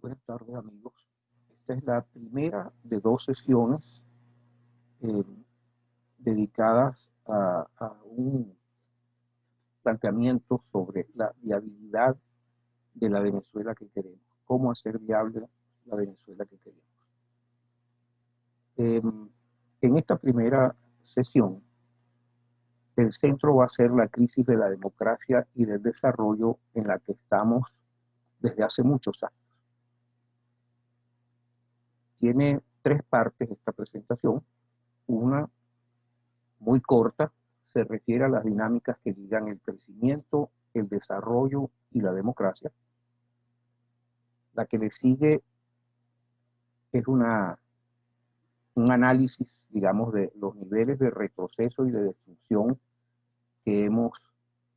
Buenas tardes, amigos. Esta es la primera de dos sesiones eh, dedicadas a un planteamiento sobre la viabilidad de la Venezuela que queremos, cómo hacer viable la Venezuela que queremos. En esta primera sesión, el centro va a ser la crisis de la democracia y del desarrollo en la que estamos desde hace muchos años. Tiene tres partes esta presentación. Una muy corta, se refiere a las dinámicas que ligan el crecimiento, el desarrollo y la democracia. La que le sigue es un análisis, digamos, de los niveles de retroceso y de destrucción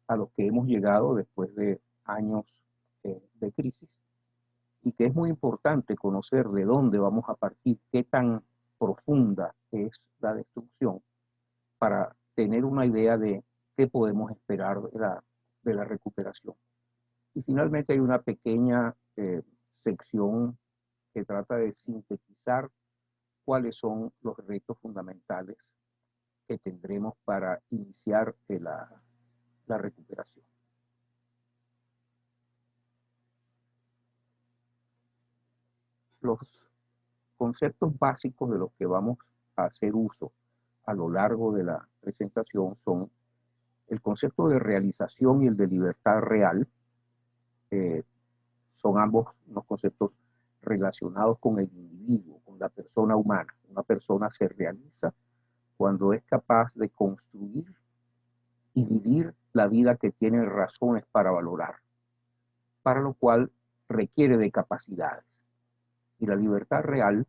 a los que hemos llegado después de años de crisis, y que es muy importante conocer de dónde vamos a partir, qué tan profunda es la destrucción, para tener una idea de qué podemos esperar de la recuperación. Y finalmente hay una pequeña sección que trata de sintetizar cuáles son los retos fundamentales que tendremos para iniciar la recuperación. Los conceptos básicos de los que vamos a hacer uso a lo largo de la presentación son el concepto de realización y el de libertad real. Son ambos unos conceptos relacionados con el individuo, con la persona humana. Una persona se realiza cuando es capaz de construir y vivir la vida que tiene razones para valorar, para lo cual requiere de capacidades. Y la libertad real,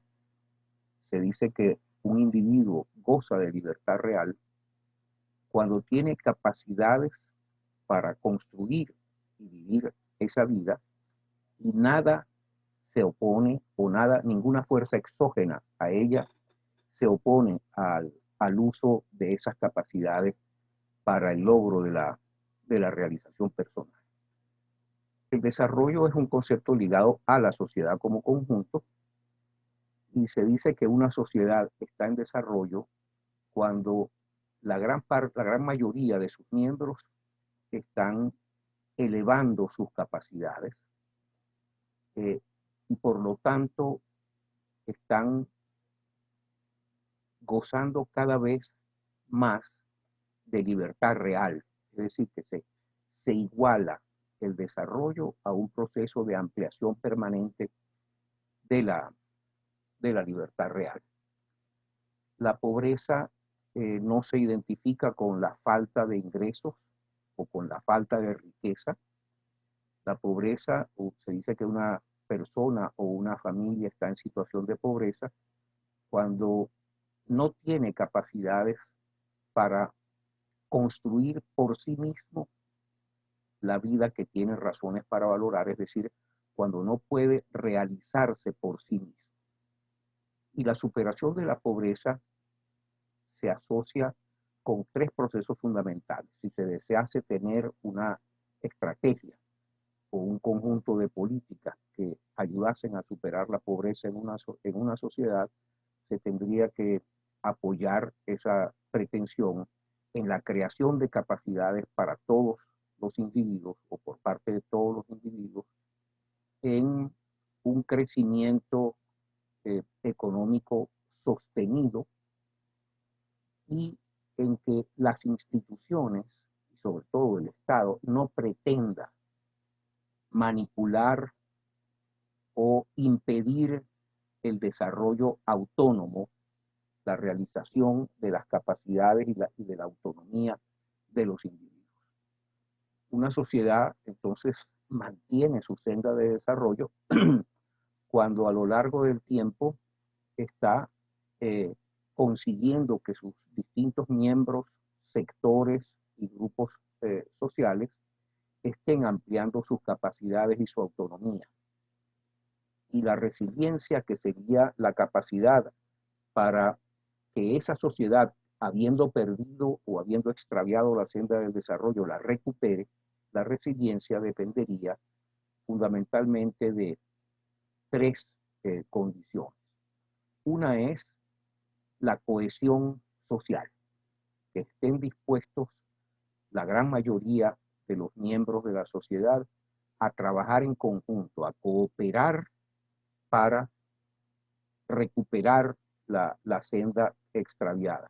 se dice que un individuo goza de libertad real cuando tiene capacidades para construir y vivir esa vida, y nada se opone, o nada, ninguna fuerza exógena a ella se opone al uso de esas capacidades para el logro de la realización personal. El desarrollo es un concepto ligado a la sociedad como conjunto, y se dice que una sociedad está en desarrollo cuando la gran mayoría de sus miembros están elevando sus capacidades, y por lo tanto están gozando cada vez más de libertad real. Es decir, que se iguala el desarrollo a un proceso de ampliación permanente de la libertad real. La pobreza no se identifica con la falta de ingresos o con la falta de riqueza. La pobreza, se dice que una persona o una familia está en situación de pobreza cuando no tiene capacidades para construir por sí mismo la vida que tiene razones para valorar, es decir, cuando no puede realizarse por sí mismo. Y la superación de la pobreza se asocia con tres procesos fundamentales. Si se desease tener una estrategia o un conjunto de políticas que ayudasen a superar la pobreza en una sociedad, se tendría que apoyar esa pretensión en la creación de capacidades para todos los individuos, o por parte de todos los individuos, en un crecimiento económico sostenido, y en que las instituciones, y sobre todo el Estado, no pretenda manipular o impedir el desarrollo autónomo, la realización de las capacidades y de la autonomía de los individuos. Una sociedad, entonces, mantiene su senda de desarrollo cuando a lo largo del tiempo está consiguiendo que sus distintos miembros, sectores y grupos sociales estén ampliando sus capacidades y su autonomía. Y la resiliencia, que sería la capacidad para que esa sociedad, habiendo perdido o habiendo extraviado la senda del desarrollo, la recupere. La resiliencia dependería fundamentalmente de tres condiciones. Una es la cohesión social, que estén dispuestos la gran mayoría de los miembros de la sociedad a trabajar en conjunto, a cooperar para recuperar la senda extraviada.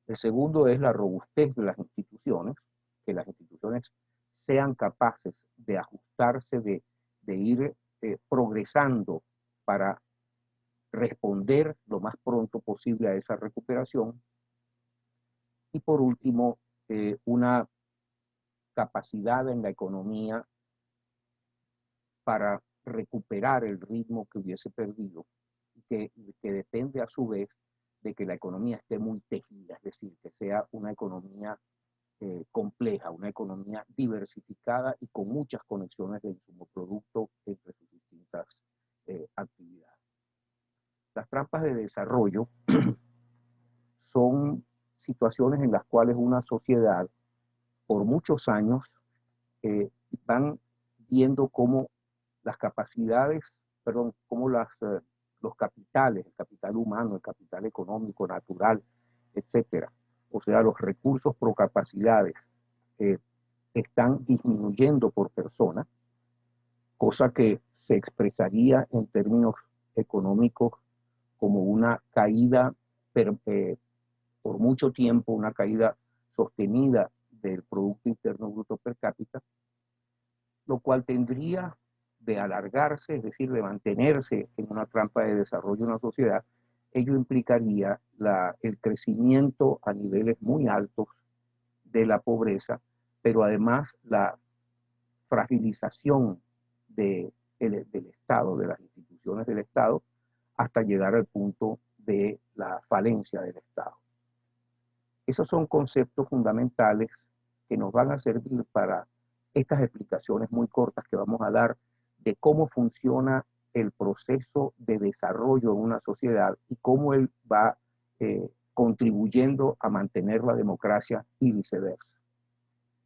El segundo es la robustez de las instituciones, que las instituciones sean capaces de ajustarse, de ir progresando para responder lo más pronto posible a esa recuperación. Y por último, una capacidad en la economía para recuperar el ritmo que hubiese perdido, que depende a su vez de que la economía esté muy tejida, es decir, que sea una economía compleja, una economía diversificada y con muchas conexiones de insumo producto entre sus distintas actividades. Las trampas de desarrollo son situaciones en las cuales una sociedad por muchos años van viendo cómo las capacidades, perdón, cómo los capitales, el capital humano, el capital económico, natural, etcétera, o sea, los recursos pro capacidades están disminuyendo por persona, cosa que se expresaría en términos económicos como una caída por mucho tiempo, una caída sostenida del Producto Interno Bruto per cápita, lo cual tendría de alargarse, es decir, de mantenerse en una trampa de desarrollo de una sociedad. Ello implicaría el crecimiento a niveles muy altos de la pobreza, pero además la fragilización del Estado, de las instituciones del Estado, hasta llegar al punto de la falencia del Estado. Esos son conceptos fundamentales que nos van a servir para estas explicaciones muy cortas que vamos a dar de cómo funciona el proceso de desarrollo en una sociedad y cómo él va contribuyendo a mantener la democracia y viceversa.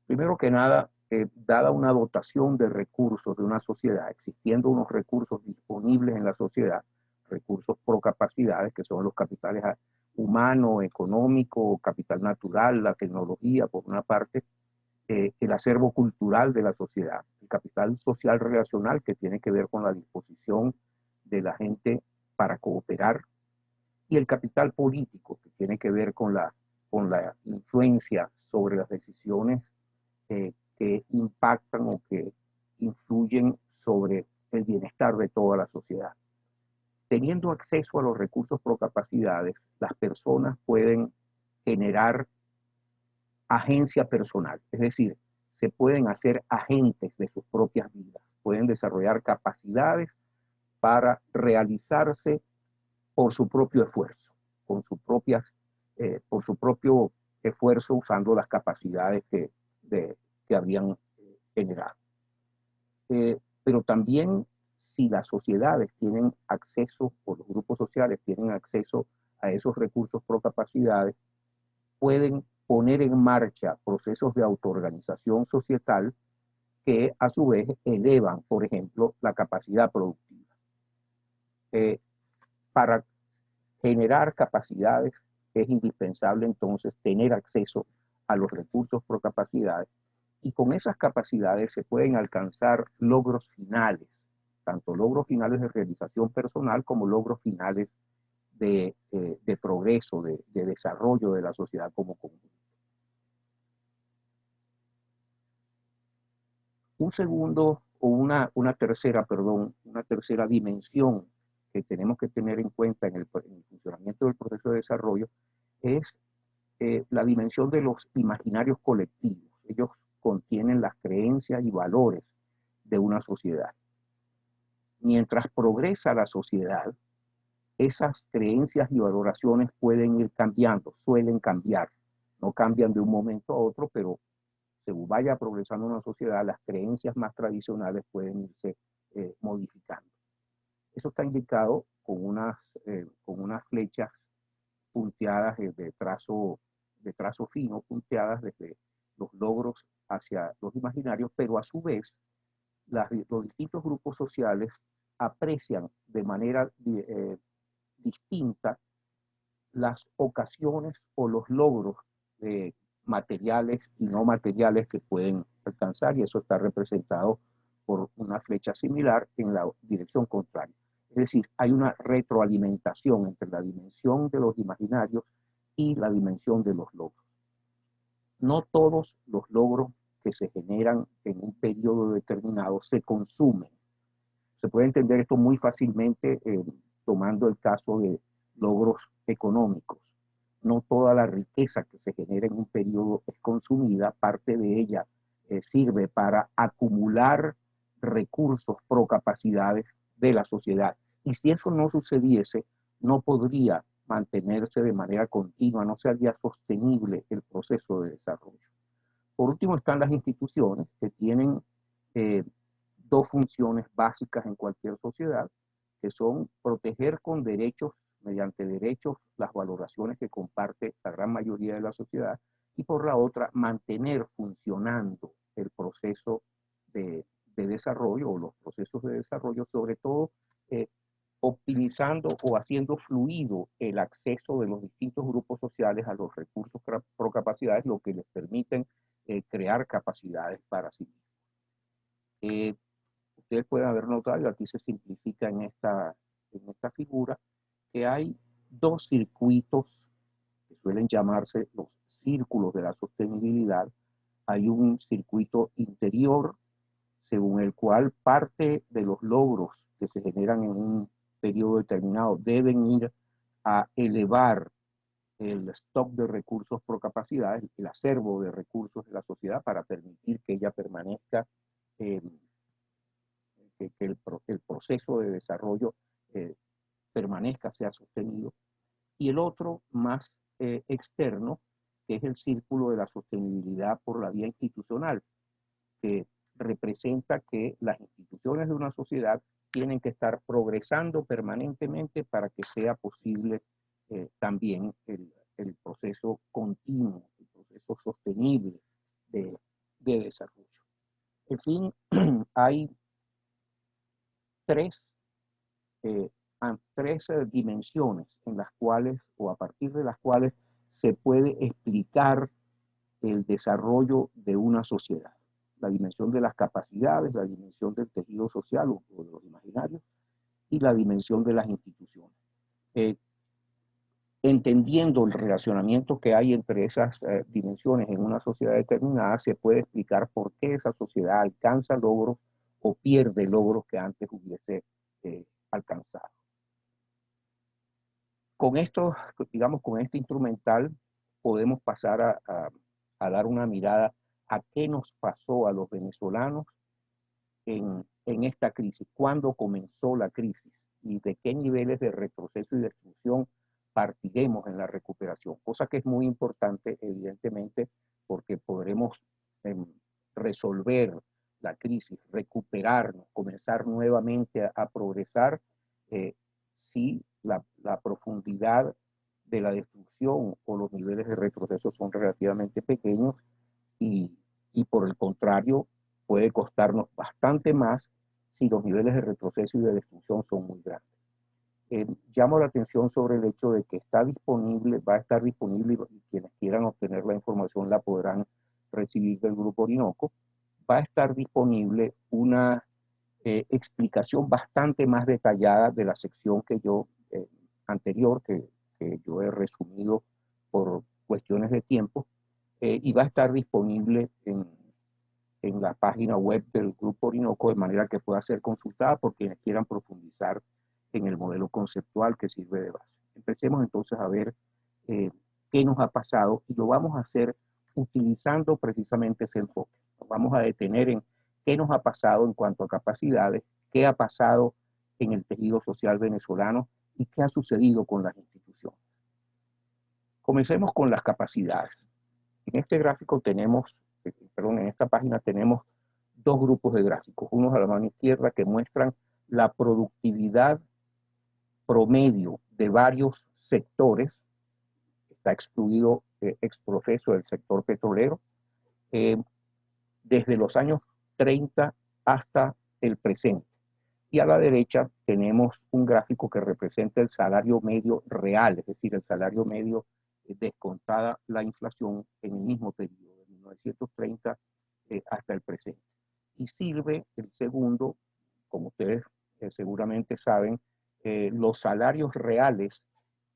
Primero que nada, dada una dotación de recursos de una sociedad, existiendo unos recursos disponibles en la sociedad, recursos pro capacidades, que son los capitales humano, económico, capital natural, la tecnología, por una parte, el acervo cultural de la sociedad, el capital social relacional, que tiene que ver con la disposición de la gente para cooperar, y el capital político, que tiene que ver con la influencia sobre las decisiones que impactan o que influyen sobre el bienestar de toda la sociedad. Teniendo acceso a los recursos pro capacidades, las personas pueden generar agencia personal, es decir, se pueden hacer agentes de sus propias vidas, pueden desarrollar capacidades para realizarse por su propio esfuerzo, por su propio esfuerzo usando las capacidades que habían generado. Pero también si las sociedades tienen acceso, o los grupos sociales tienen acceso a esos recursos pro capacidades, pueden poner en marcha procesos de autoorganización societal que a su vez elevan, por ejemplo, la capacidad productiva. Para generar capacidades es indispensable entonces tener acceso a los recursos pro capacidades, y con esas capacidades se pueden alcanzar logros finales, tanto logros finales de realización personal como logros finales de progreso, de desarrollo de la sociedad como conjunto. Un segundo, o una tercera dimensión que tenemos que tener en cuenta en el funcionamiento del proceso de desarrollo es la dimensión de los imaginarios colectivos. Ellos contienen las creencias y valores de una sociedad. Mientras progresa la sociedad, esas creencias y valoraciones pueden ir cambiando, suelen cambiar. No cambian de un momento a otro, pero según vaya progresando una sociedad, las creencias más tradicionales pueden irse modificando. Eso está indicado con unas flechas punteadas de trazo fino, punteadas desde los logros hacia los imaginarios, pero a su vez los distintos grupos sociales aprecian de manera distinta las ocasiones o los logros materiales y no materiales que pueden alcanzar, y eso está representado por una flecha similar en la dirección contraria. Es decir, hay una retroalimentación entre la dimensión de los imaginarios y la dimensión de los logros. No todos los logros que se generan en un periodo determinado se consumen. Se puede entender esto muy fácilmente tomando el caso de logros económicos. No toda la riqueza que se genera en un periodo es consumida, parte de ella sirve para acumular recursos, procapacidades de la sociedad. Y si eso no sucediese, no podría mantenerse de manera continua, no sería sostenible el proceso de desarrollo. Por último están las instituciones que tienen dos funciones básicas en cualquier sociedad, que son proteger con derechos, mediante derechos, las valoraciones que comparte la gran mayoría de la sociedad, y por la otra, mantener funcionando el proceso de desarrollo o los procesos de desarrollo, sobre todo optimizando o haciendo fluido el acceso de los distintos grupos sociales a los recursos pro capacidades, lo que les permiten crear capacidades para sí mismos. Ustedes pueden haber notado, y aquí se simplifica en esta figura, que hay dos circuitos que suelen llamarse los círculos de la sostenibilidad. Hay un circuito interior, según el cual parte de los logros que se generan en un periodo determinado deben ir a elevar el stock de recursos por capacidades, el acervo de recursos de la sociedad para permitir que ella permanezca, que el proceso de desarrollo permanezca, sea sostenido. Y el otro más externo, que es el círculo de la sostenibilidad por la vía institucional, que representa que las instituciones de una sociedad tienen que estar progresando permanentemente para que sea posible también el proceso continuo, el proceso sostenible de desarrollo. En fin, hay tres dimensiones en las cuales, o a partir de las cuales, se puede explicar el desarrollo de una sociedad. La dimensión de las capacidades, la dimensión del tejido social o de los imaginarios, y la dimensión de las instituciones. Entendiendo el relacionamiento que hay entre esas dimensiones en una sociedad determinada, se puede explicar por qué esa sociedad alcanza logros o pierde logros que antes hubiese alcanzado. Con esto, digamos, con este instrumental, podemos pasar a dar una mirada a qué nos pasó a los venezolanos en esta crisis, cuándo comenzó la crisis y de qué niveles de retroceso y destrucción partiremos en la recuperación, cosa que es muy importante, evidentemente, porque podremos resolver la crisis, recuperarnos, comenzar nuevamente a progresar si la profundidad de la destrucción o los niveles de retroceso son relativamente pequeños y por el contrario puede costarnos bastante más si los niveles de retroceso y de destrucción son muy grandes. Llamo la atención sobre el hecho de que está disponible, va a estar disponible, y quienes quieran obtener la información la podrán recibir del Grupo Orinoco. Va a estar disponible una explicación bastante más detallada de la sección que yo anterior, que yo he resumido por cuestiones de tiempo, y va a estar disponible en la página web del Grupo Orinoco, de manera que pueda ser consultada por quienes quieran profundizar en el modelo conceptual que sirve de base. Empecemos entonces a ver qué nos ha pasado, y lo vamos a hacer utilizando precisamente ese enfoque. Nos vamos a detener en qué nos ha pasado en cuanto a capacidades, qué ha pasado en el tejido social venezolano y qué ha sucedido con las instituciones. Comencemos con las capacidades. En este gráfico tenemos, perdón, en esta página tenemos dos grupos de gráficos, unos a la mano izquierda que muestran la productividad promedio de varios sectores, está excluido exprofeso del sector petrolero, desde los años 30 hasta el presente. Y a la derecha tenemos un gráfico que representa el salario medio real, es decir, el salario medio descontada la inflación en el mismo periodo, de 1930 hasta el presente. Y sirve el segundo, como ustedes seguramente saben, los salarios reales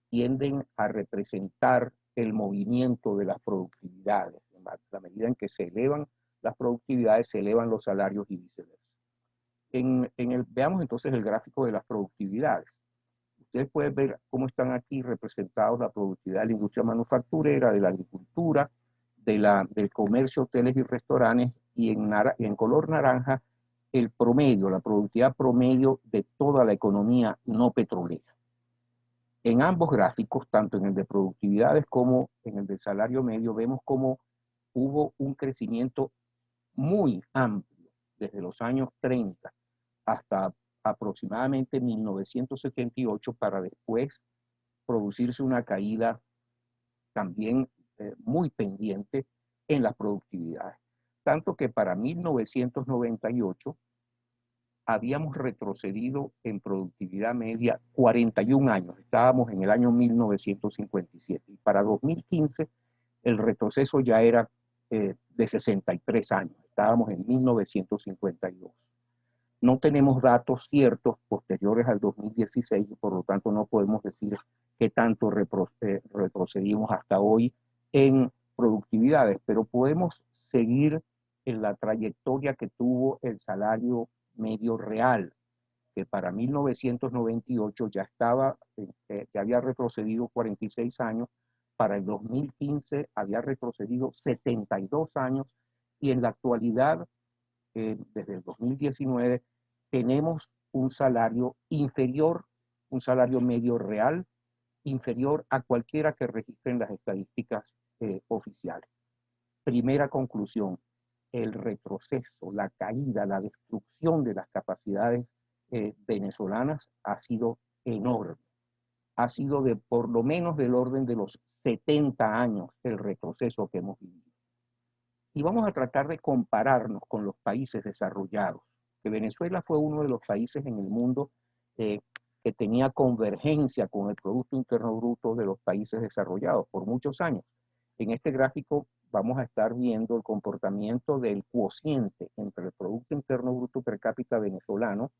tienden a representar el movimiento de las productividades. En la medida en que se elevan las productividades, se elevan los salarios y viceversa. Veamos entonces el gráfico de las productividades. Ustedes pueden ver cómo están aquí representados la productividad de la industria manufacturera, de la agricultura, del comercio, hoteles y restaurantes, y en color naranja el promedio, la productividad promedio de toda la economía no petrolera. En ambos gráficos, tanto en el de productividades como en el de salario medio, vemos cómo hubo un crecimiento muy amplio desde los años 30 hasta aproximadamente 1978 para después producirse una caída también muy pendiente en las productividades. Tanto que para 1998 habíamos retrocedido en productividad media 41 años. Estábamos en el año 1957. Y para 2015 el retroceso ya era de 63 años. Estábamos en 1952. No tenemos datos ciertos posteriores al 2016 y por lo tanto no podemos decir qué tanto retrocedimos hasta hoy en productividades, pero podemos seguir en la trayectoria que tuvo el salario medio real, que para 1998 ya ya había retrocedido 46 años, para el 2015 había retrocedido 72 años y en la actualidad desde el 2019 tenemos un salario inferior, un salario medio real, inferior a cualquiera que registren las estadísticas oficiales. Primera conclusión, el retroceso, la caída, la destrucción de las capacidades venezolanas ha sido enorme. Ha sido de por lo menos del orden de los 70 años el retroceso que hemos vivido. Y vamos a tratar de compararnos con los países desarrollados, que Venezuela fue uno de los países en el mundo que tenía convergencia con el Producto Interno Bruto de los países desarrollados por muchos años. En este gráfico vamos a estar viendo el comportamiento del cociente entre el Producto Interno Bruto per cápita venezolano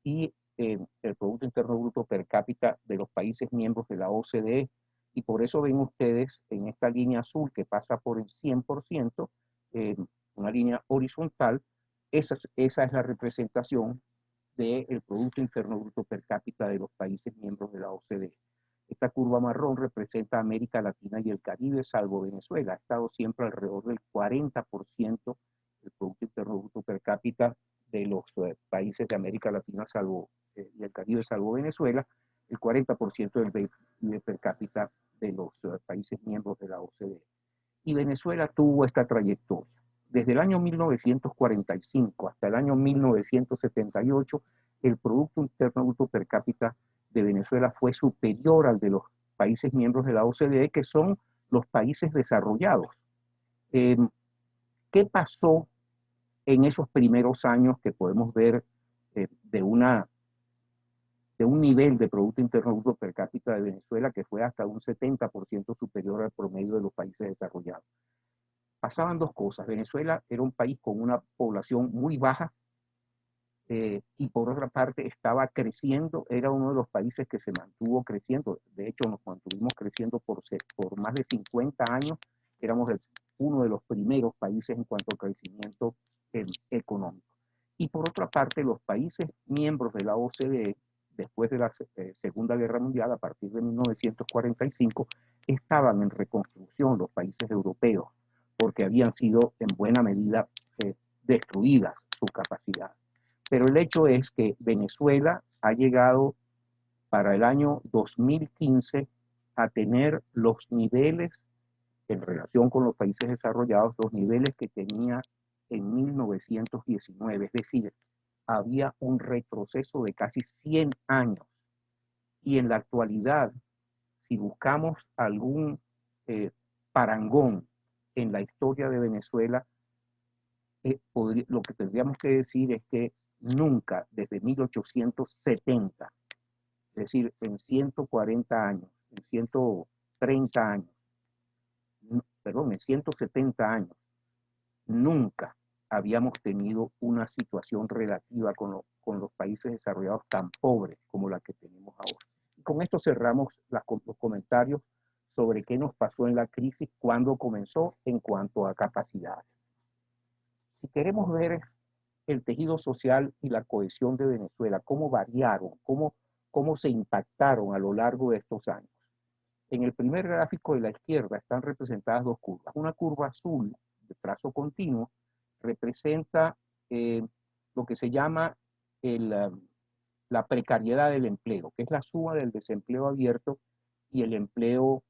y el Producto Interno Bruto per cápita de los países miembros de la OCDE. Y por eso ven ustedes en esta línea azul que pasa por el 100%, una línea horizontal, esa es la representación del Producto Interno Bruto per cápita de los países miembros de la OCDE. Esta curva marrón representa América Latina y el Caribe, salvo Venezuela. Ha estado siempre alrededor del 40% del Producto Interno Bruto per cápita de los países de América Latina y el Caribe, salvo Venezuela, el 40% del PIB per cápita de los países miembros de la OCDE. Y Venezuela tuvo esta trayectoria. Desde el año 1945 hasta el año 1978, el Producto Interno Bruto per cápita de Venezuela fue superior al de los países miembros de la OCDE, que son los países desarrollados. ¿Qué pasó en esos primeros años que podemos ver de un nivel de Producto Interno Bruto per cápita de Venezuela que fue hasta un 70% superior al promedio de los países desarrollados? Pasaban dos cosas. Venezuela era un país con una población muy baja y por otra parte estaba creciendo, era uno de los países que se mantuvo creciendo. De hecho, nos mantuvimos creciendo por más de 50 años. Éramos uno de los primeros países en cuanto al crecimiento económico. Y por otra parte, los países miembros de la OCDE, después de la Segunda Guerra Mundial, a partir de 1945, estaban en reconstrucción los países europeos, porque habían sido en buena medida destruidas sus capacidades. Pero el hecho es que Venezuela ha llegado para el año 2015 a tener los niveles, en relación con los países desarrollados, los niveles que tenía en 1919. Es decir, había un retroceso de casi 100 años. Y en la actualidad, si buscamos algún parangón en la historia de Venezuela, lo que tendríamos que decir es que nunca desde 1870, es decir, en 140 años, en 130 años, perdón, en 170 años, nunca habíamos tenido una situación relativa con los países desarrollados tan pobres como la que tenemos ahora. Y con esto cerramos los comentarios sobre qué nos pasó en la crisis, cuándo comenzó en cuanto a capacidades. Si queremos ver el tejido social y la cohesión de Venezuela, cómo variaron, cómo se impactaron a lo largo de estos años. En el primer gráfico de la izquierda están representadas dos curvas. Una curva azul de trazo continuo representa lo que se llama la precariedad del empleo, que es la suma del desempleo abierto y el empleo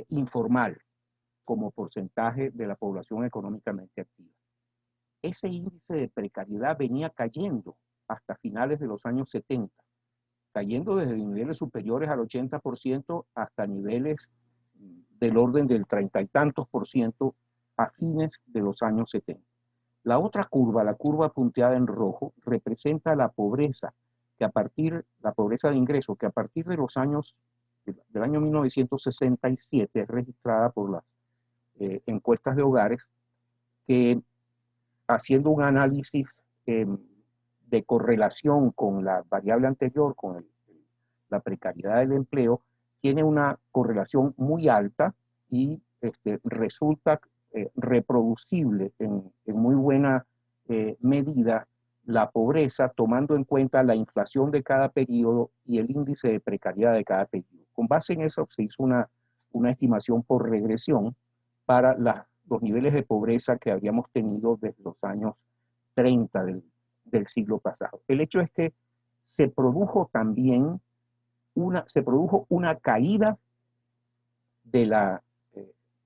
informal como porcentaje de la población económicamente activa. Ese índice de precariedad venía cayendo hasta finales de los años 70, cayendo desde niveles superiores al 80% hasta niveles del orden del 30 y tantos por ciento a fines de los años 70. La otra curva, la curva punteada en rojo, representa la pobreza, la pobreza de ingreso, que a partir de los años, del año 1967, es registrada por las encuestas de hogares, que haciendo un análisis de correlación con la variable anterior, con la precariedad del empleo, tiene una correlación muy alta y resulta reproducible en muy buena medida la pobreza, tomando en cuenta la inflación de cada periodo y el índice de precariedad de cada periodo. Con base en eso se hizo una estimación por regresión para los niveles de pobreza que habíamos tenido desde los años 30 del siglo pasado. El hecho es que se produjo también una caída de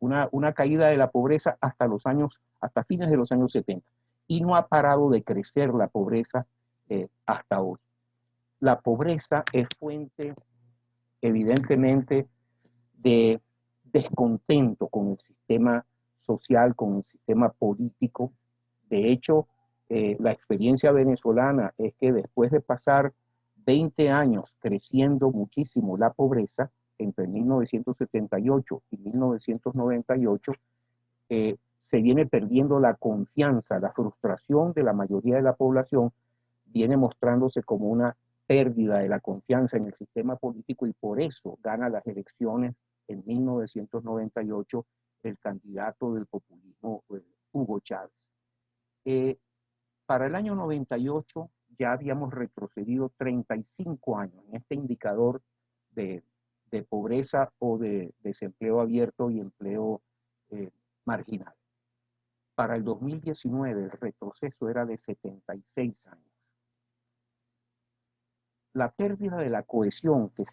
una caída de la pobreza hasta fines de los años 70, y no ha parado de crecer la pobreza hasta hoy. La pobreza es fuente, evidentemente, de descontento con el sistema social, con el sistema político. De hecho, la experiencia venezolana es que después de pasar 20 años creciendo muchísimo la pobreza, entre 1978 y 1998, se viene perdiendo la confianza, la frustración de la mayoría de la población, viene mostrándose como una pérdida de la confianza en el sistema político, y por eso gana las elecciones en 1998 el candidato del populismo, Hugo Chávez. Para el año 98 ya habíamos retrocedido 35 años en este indicador de pobreza o de desempleo abierto y empleo marginal. Para el 2019 el retroceso era de 76 años. La pérdida de la cohesión que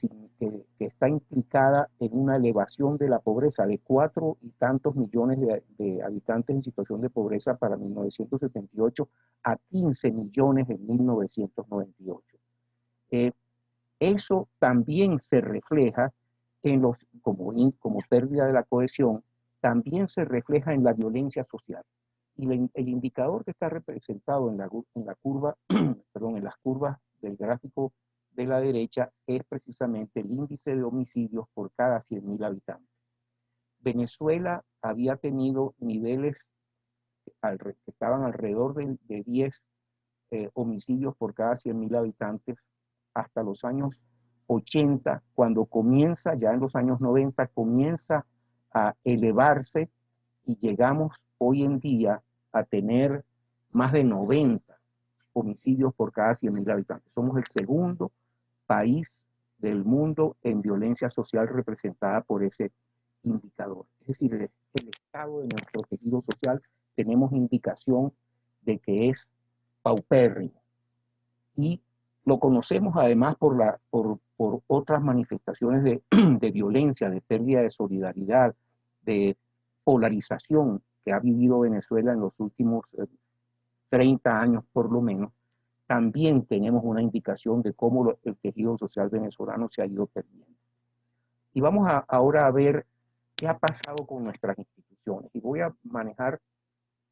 está implicada en una elevación de la pobreza de 4 y tantos millones de habitantes en situación de pobreza para 1978 a 15 millones en 1998. Eso también se refleja como pérdida de la cohesión, también se refleja en la violencia social. Y el indicador que está representado en la curva, perdón, en las curvas del gráfico de la derecha es precisamente el índice de homicidios por cada 100.000 habitantes. Venezuela había tenido niveles que estaban alrededor de 10 homicidios por cada 100.000 habitantes hasta los años 80, cuando comienza, ya en los años 90, comienza a elevarse y llegamos hoy en día a tener más de 90 homicidios por cada 100.000 habitantes. Somos el segundo país del mundo en violencia social representada por ese indicador. Es decir, el estado de nuestro tejido social tenemos indicación de que es paupérrimo. Y lo conocemos además por otras manifestaciones de violencia, de pérdida de solidaridad, de polarización que ha vivido Venezuela en los últimos 30 años por lo menos. También tenemos una indicación de cómo el tejido social venezolano se ha ido perdiendo. Y vamos ahora a ver qué ha pasado con nuestras instituciones. Y voy a manejar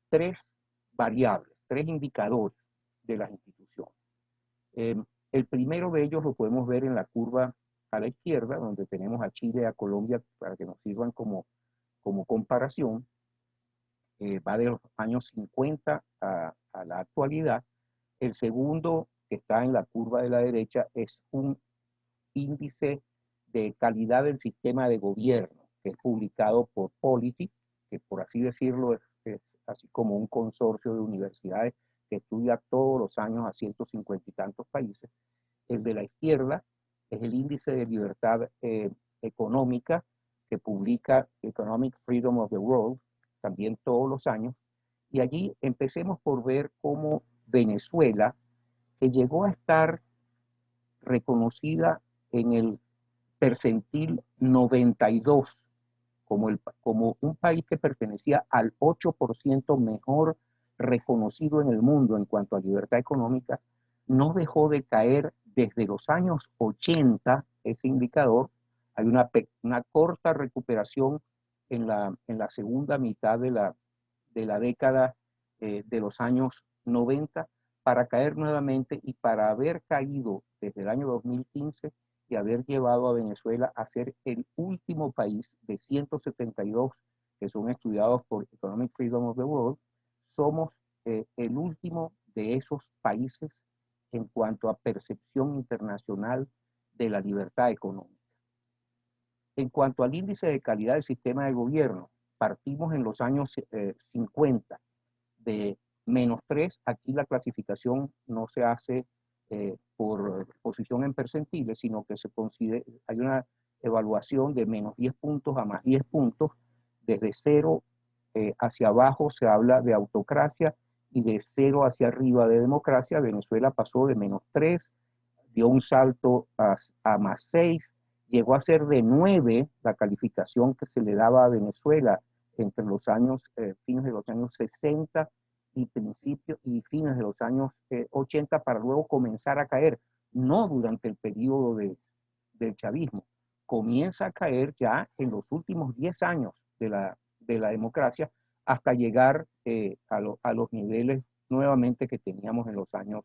tres variables, tres indicadores de las instituciones. Eh, el primero de ellos lo podemos ver en la curva a la izquierda, donde tenemos a Chile y a Colombia para que nos sirvan como comparación. Va de los años 50 a la actualidad. El segundo, que está en la curva de la derecha, es un índice de calidad del sistema de gobierno, que es publicado por Polity, que por así decirlo es así como un consorcio de universidades que estudia todos los años a 150 y tantos países. El de la izquierda es el índice de libertad económica que publica Economic Freedom of the World, también todos los años. Y allí empecemos por ver cómo Venezuela, que llegó a estar reconocida en el percentil 92 como un país que pertenecía al 8% mejor reconocido en el mundo en cuanto a libertad económica, no dejó de caer desde los años 80 ese indicador. Hay una corta recuperación en la segunda mitad de la década de los años 90 para caer nuevamente y para haber caído desde el año 2015 y haber llevado a Venezuela a ser el último país de 172 que son estudiados por Economic Freedom of the World. Somos el último de esos países en cuanto a percepción internacional de la libertad económica. En cuanto al índice de calidad del sistema de gobierno, partimos en los años 50 de -3. Aquí la clasificación no se hace por posición en percentiles, sino que hay una evaluación de -10 puntos a +10 puntos. Desde 0 hacia abajo se habla de autocracia y de 0 hacia arriba de democracia. Venezuela pasó de -3, dio un salto a +6, llegó a ser de 9 la calificación que se le daba a Venezuela entre los años, fines de los años 60 y principios y fines de los años 80, para luego comenzar a caer, no durante el periodo del chavismo, comienza a caer ya en los últimos 10 años de la democracia, hasta llegar a los niveles nuevamente que teníamos en los años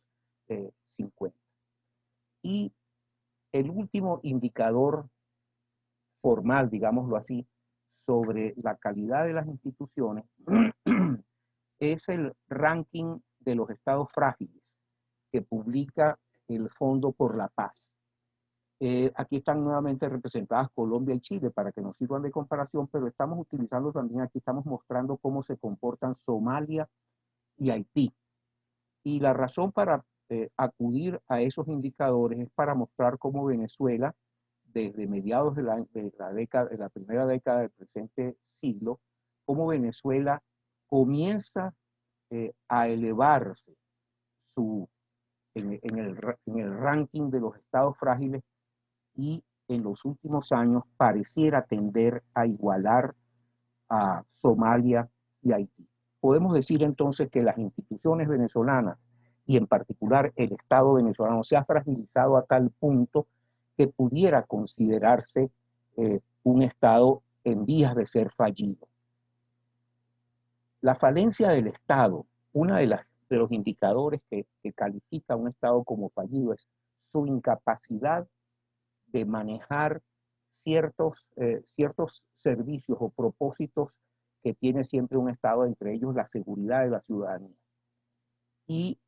50. Y el último indicador formal, digámoslo así, sobre la calidad de las instituciones es el ranking de los estados frágiles que publica el Fondo por la Paz. Aquí están nuevamente representadas Colombia y Chile para que nos sirvan de comparación, pero estamos utilizando también, aquí estamos mostrando cómo se comportan Somalia y Haití. Y la razón para acudir a esos indicadores es para mostrar cómo Venezuela, desde mediados de la primera década del presente siglo, cómo Venezuela comienza a elevarse en el ranking de los estados frágiles, y en los últimos años pareciera tender a igualar a Somalia y Haití. Podemos decir entonces que las instituciones venezolanas y en particular el Estado venezolano se ha fragilizado a tal punto que pudiera considerarse un Estado en vías de ser fallido. La falencia del Estado, uno de los indicadores que califica a un Estado como fallido, es su incapacidad de manejar ciertos servicios o propósitos que tiene siempre un Estado, entre ellos la seguridad de la ciudadanía. Y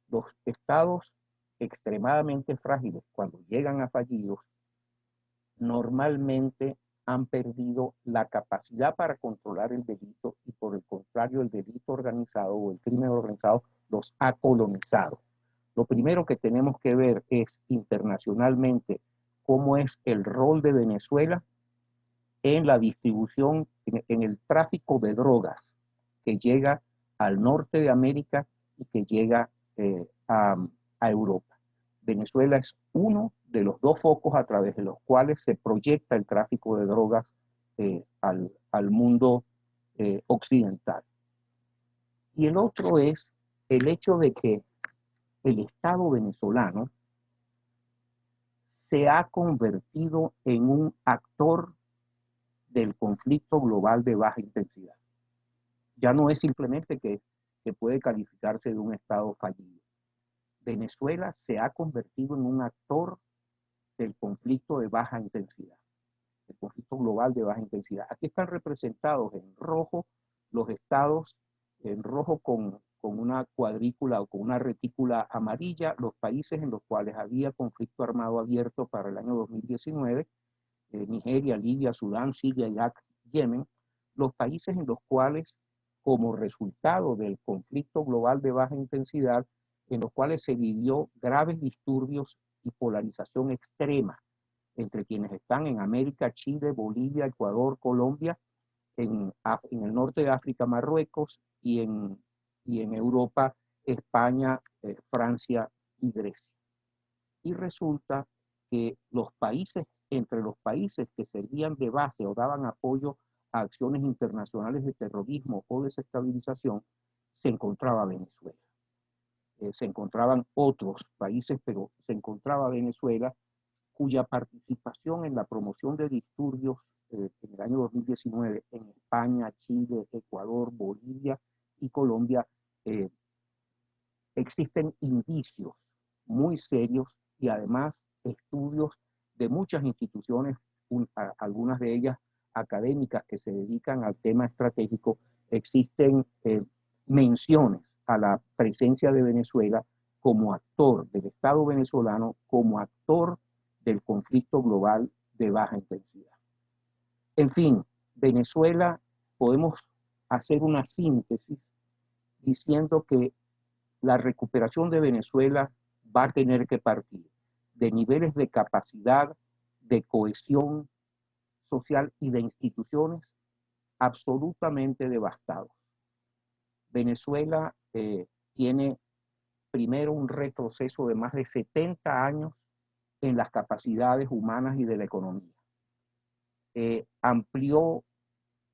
los estados extremadamente frágiles, cuando llegan a fallidos, normalmente han perdido la capacidad para controlar el delito y, por el contrario, el delito organizado o el crimen organizado los ha colonizado. Lo primero que tenemos que ver es internacionalmente cómo es el rol de Venezuela en la distribución, en el tráfico de drogas que llega al norte de América y que llega a Europa. Venezuela es uno de los dos focos a través de los cuales se proyecta el tráfico de drogas al mundo occidental. Y el otro es el hecho de que el Estado venezolano se ha convertido en un actor del conflicto global de baja intensidad. Ya no es simplemente que puede calificarse de un Estado fallido. Venezuela se ha convertido en un actor del conflicto de baja intensidad, el conflicto global de baja intensidad. Aquí están representados en rojo los estados, en rojo con una cuadrícula o con una retícula amarilla, los países en los cuales había conflicto armado abierto para el año 2019, Nigeria, Libia, Sudán, Siria, Irak, Yemen, los países en los cuales, como resultado del conflicto global de baja intensidad, en los cuales se vivió graves disturbios y polarización extrema entre quienes están en América, Chile, Bolivia, Ecuador, Colombia, en el norte de África, Marruecos, y en Europa, España, Francia y Grecia. Y resulta que entre los países que servían de base o daban apoyo a acciones internacionales de terrorismo o desestabilización, se encontraba Venezuela. Se encontraban otros países, pero se encontraba Venezuela, cuya participación en la promoción de disturbios en el año 2019 en España, Chile, Ecuador, Bolivia y Colombia, existen indicios muy serios y además estudios de muchas instituciones, algunas de ellas académicas que se dedican al tema estratégico, existen menciones a la presencia de Venezuela como actor del Estado venezolano, como actor del conflicto global de baja intensidad. En fin, Venezuela, podemos hacer una síntesis diciendo que la recuperación de Venezuela va a tener que partir de niveles de capacidad, de cohesión social y de instituciones absolutamente devastados. Venezuela tiene primero un retroceso de más de 70 años en las capacidades humanas y de la economía. Amplió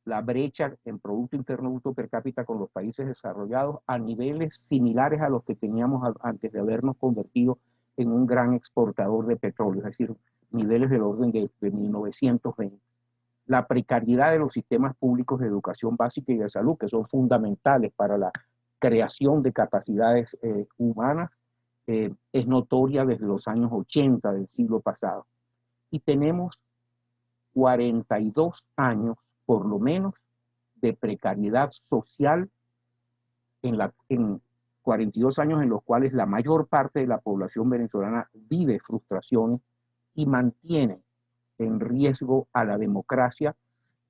la brecha en Producto Interno Bruto per cápita con los países desarrollados a niveles similares a los que teníamos antes de habernos convertido en un gran exportador de petróleo, es decir, niveles del orden de 1920. La precariedad de los sistemas públicos de educación básica y de salud, que son fundamentales para la creación de capacidades humanas, es notoria desde los años 80 del siglo pasado. Y tenemos 42 años, por lo menos, de precariedad social en 42 años en los cuales la mayor parte de la población venezolana vive frustraciones y mantiene en riesgo a la democracia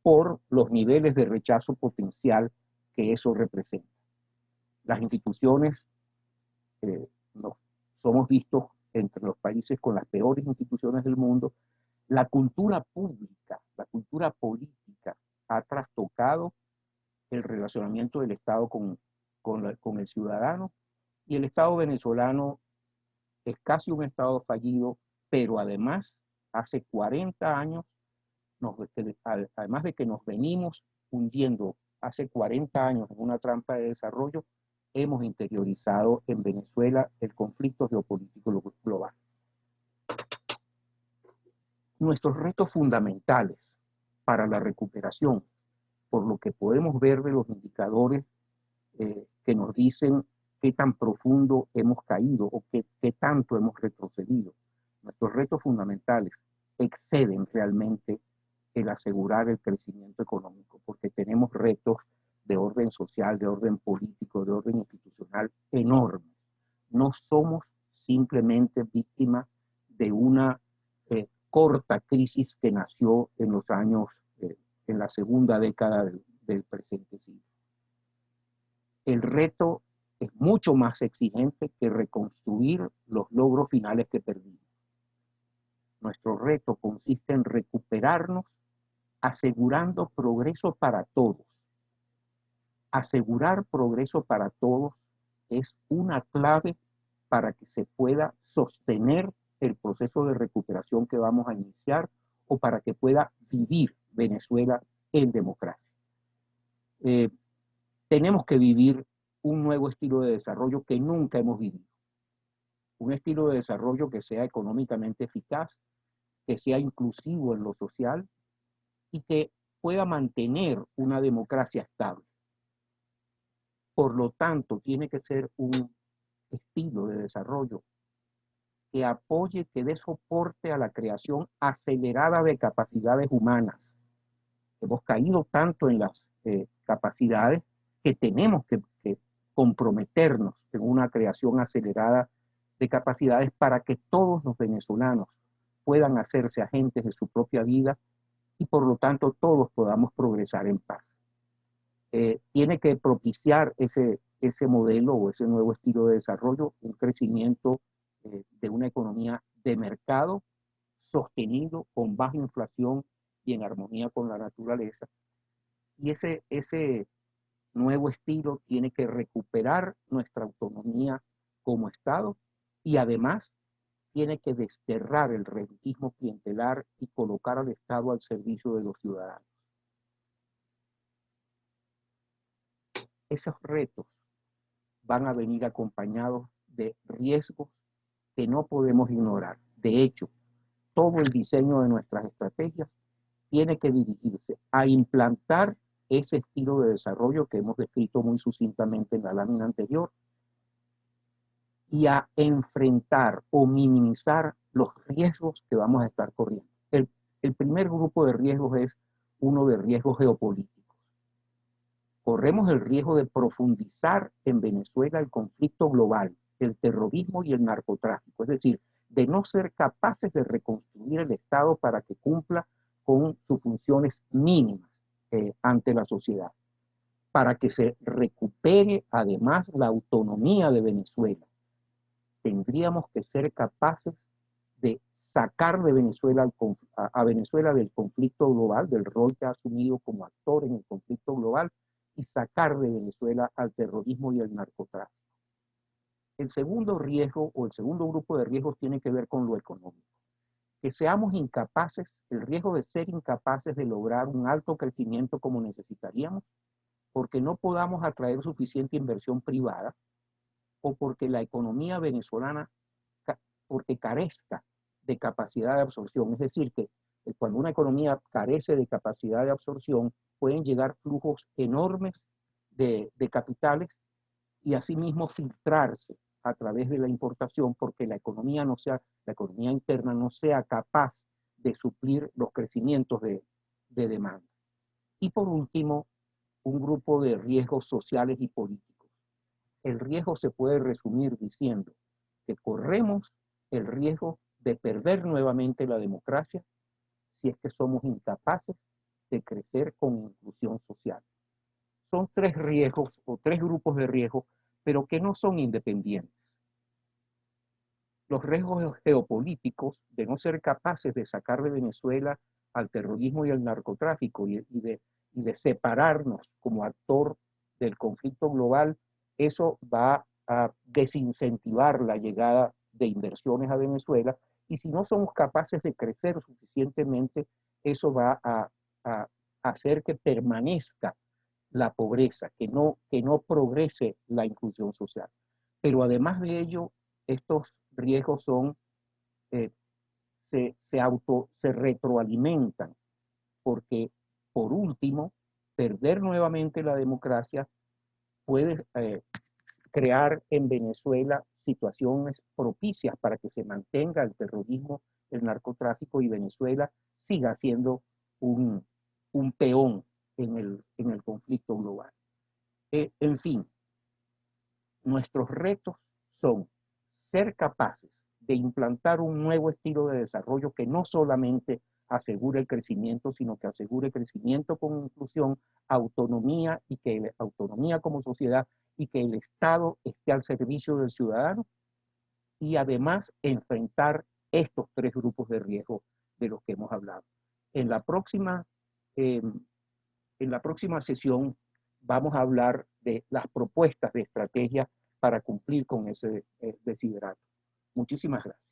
por los niveles de rechazo potencial que eso representa. Las instituciones, somos vistos entre los países con las peores instituciones del mundo. La cultura pública, la cultura política ha trastocado el relacionamiento del Estado con el ciudadano, y el Estado venezolano es casi un Estado fallido, pero además hace 40 años, además de que nos venimos hundiendo hace 40 años en una trampa de desarrollo, hemos interiorizado en Venezuela el conflicto geopolítico global. Nuestros retos fundamentales para la recuperación, por lo que podemos ver de los indicadores que nos dicen qué tan profundo hemos caído o qué tanto hemos retrocedido. Nuestros retos fundamentales exceden realmente el asegurar el crecimiento económico, porque tenemos retos de orden social, de orden político, de orden institucional enormes. No somos simplemente víctimas de una corta crisis que nació en los años, en la segunda década del presente siglo. El reto es mucho más exigente que reconstruir los logros finales que perdimos. Nuestro reto consiste en recuperarnos asegurando progreso para todos. Asegurar progreso para todos es una clave para que se pueda sostener el proceso de recuperación que vamos a iniciar o para que pueda vivir Venezuela en democracia. Tenemos que vivir un nuevo estilo de desarrollo que nunca hemos vivido. Un estilo de desarrollo que sea económicamente eficaz, que sea inclusivo en lo social y que pueda mantener una democracia estable. Por lo tanto, tiene que ser un estilo de desarrollo que apoye, que dé soporte a la creación acelerada de capacidades humanas. Hemos caído tanto en las capacidades que tenemos que comprometernos en una creación acelerada de capacidades para que todos los venezolanos puedan hacerse agentes de su propia vida y por lo tanto todos podamos progresar en paz. Tiene que propiciar ese modelo o ese nuevo estilo de desarrollo, un crecimiento de una economía de mercado sostenido, con baja inflación y en armonía con la naturaleza. Y ese nuevo estilo tiene que recuperar nuestra autonomía como Estado y además tiene que desterrar el rentismo clientelar y colocar al Estado al servicio de los ciudadanos. Esos retos van a venir acompañados de riesgos que no podemos ignorar. De hecho, todo el diseño de nuestras estrategias tiene que dirigirse a implantar ese estilo de desarrollo que hemos descrito muy sucintamente en la lámina anterior y a enfrentar o minimizar los riesgos que vamos a estar corriendo. El primer grupo de riesgos es uno de riesgos geopolíticos. Corremos el riesgo de profundizar en Venezuela el conflicto global, el terrorismo y el narcotráfico, es decir, de no ser capaces de reconstruir el Estado para que cumpla con sus funciones mínimas ante la sociedad, para que se recupere además la autonomía de Venezuela. Tendríamos que ser capaces de sacar de Venezuela a Venezuela del conflicto global, del rol que ha asumido como actor en el conflicto global, y sacar de Venezuela al terrorismo y al narcotráfico. El segundo riesgo o el segundo grupo de riesgos tiene que ver con lo económico. Que seamos incapaces, el riesgo de ser incapaces de lograr un alto crecimiento como necesitaríamos, porque no podamos atraer suficiente inversión privada o porque la economía venezolana porque carezca de capacidad de absorción. Es decir, que cuando una economía carece de capacidad de absorción, pueden llegar flujos enormes de capitales y asimismo filtrarse a través de la importación porque la economía interna no sea capaz de suplir los crecimientos de demanda. Y por último, un grupo de riesgos sociales y políticos. El riesgo se puede resumir diciendo que corremos el riesgo de perder nuevamente la democracia si es que somos incapaces de crecer con inclusión social. Son tres riesgos o tres grupos de riesgos, pero que no son independientes. Los riesgos geopolíticos de no ser capaces de sacar de Venezuela al terrorismo y al narcotráfico y de separarnos como actor del conflicto global, eso va a desincentivar la llegada de inversiones a Venezuela y si no somos capaces de crecer suficientemente, eso va a hacer que permanezca la pobreza, que no progrese la inclusión social. Pero además de ello, estos riesgos eh, se retroalimentan, porque por último, perder nuevamente la democracia puede crear en Venezuela situaciones propicias para que se mantenga el terrorismo, el narcotráfico y Venezuela siga siendo un peón en el conflicto global. En fin, nuestros retos son ser capaces de implantar un nuevo estilo de desarrollo que no solamente asegure el crecimiento, sino que asegure crecimiento con inclusión, autonomía y que autonomía como sociedad y que el Estado esté al servicio del ciudadano y además enfrentar estos tres grupos de riesgo de los que hemos hablado. En la próxima sesión vamos a hablar de las propuestas de estrategia para cumplir con ese desiderato. Muchísimas gracias.